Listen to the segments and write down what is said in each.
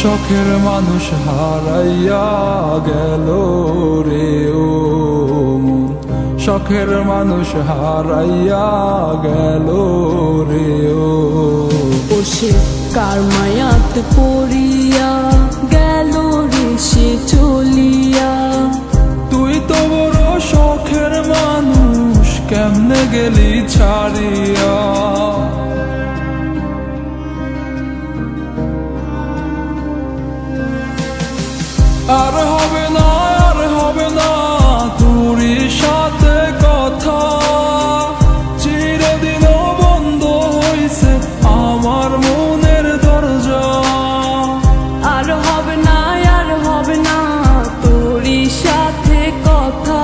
শখের মানুষ হারাইয়া গেল রে ও মন, শখের মানুষ হারাইয়া গেল রে ও। সে কার মায়াত পড়িয়া গেল রে সে চলিয়া। তুই তো বড় শখের মানুষ, কেমনে গেলি ছাড়িয়া। আর হবে না, আর হবে না তোরই সাথে কথা, চিরদিন বন্ধ হইছে আমার মনের দরজা। আর হবে না, আর হবে না তোরই সাথে কথা,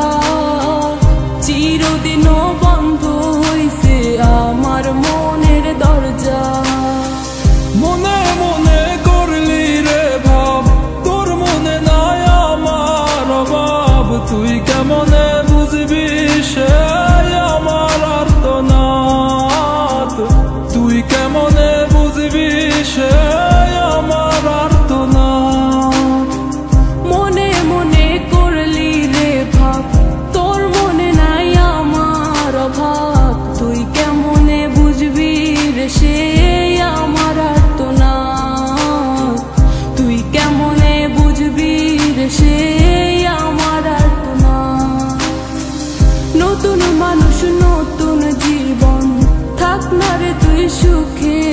চিরদিন বন্ধ হইছে আমার মনের দরজা। মনে মনে করলি রে ভাব, তোর মনে নাই আমার অভাব। তুই কেমনে বুঝবি সে আমার আর্তনাদ, তুই কেমনে বুঝবি সে আমার আর্তনাদ। মনে মনে করলি রে ভাব, তোর মনে নাই আমার অভাব। তুই কেমনে বুঝবি রে সে আমার আর্তনাদ, তুই কেমনে বুঝবি রে সে আমার আর্তনাদ। নতুন মানুষ নতুন জীবন, থাক না রে তুই সুখে,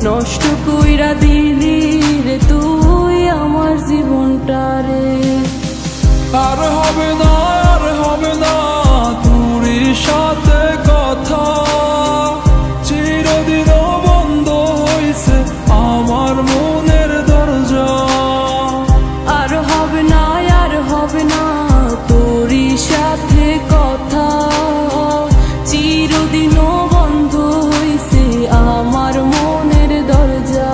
নষ্ট কইরা দিলি রে তুই আমার জীবনটা রে। আর হবে না, আর হবে না তোরই সাথে কথা, চিরদিন বন্ধ হইছে আমার মনের দরজা। আর হবে না, আর হবে না তোরই সাথে কথা, চিরদিন বন্ধ হইছে আমার মনের দরজা।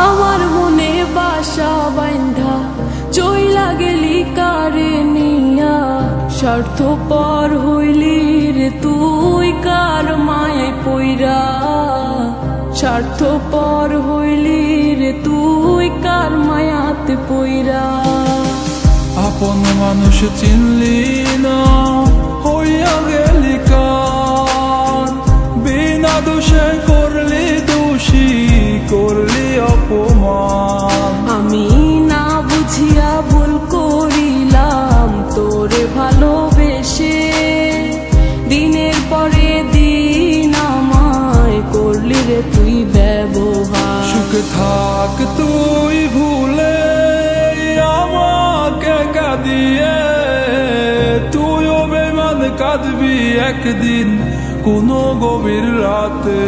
আমার মনে বাসা বাইন্ধা চইলা গেলি কারে নিয়া, স্বার্থপর হইলি রে তুই কার মায়ায় পইরা। স্বার্থপর হইলি রে তুই কার মায়াতে পইরা। আপন মানুষ চিনলি না, হইয়া গেলি কার। বিনা দোষে করলি দোষী, করলি অপমান। আমি না বুঝিয়া ভুল করিলাম তোরে ভালোবেসে, দিনের পরে দিন আমায় করলি রে তুই ব্যবহার। সুখে থাক তুই ভুলে আমাকে কাঁদিয়ে, তুইও বেমান কাঁদবি একদিন কোনো গভীর রাতে।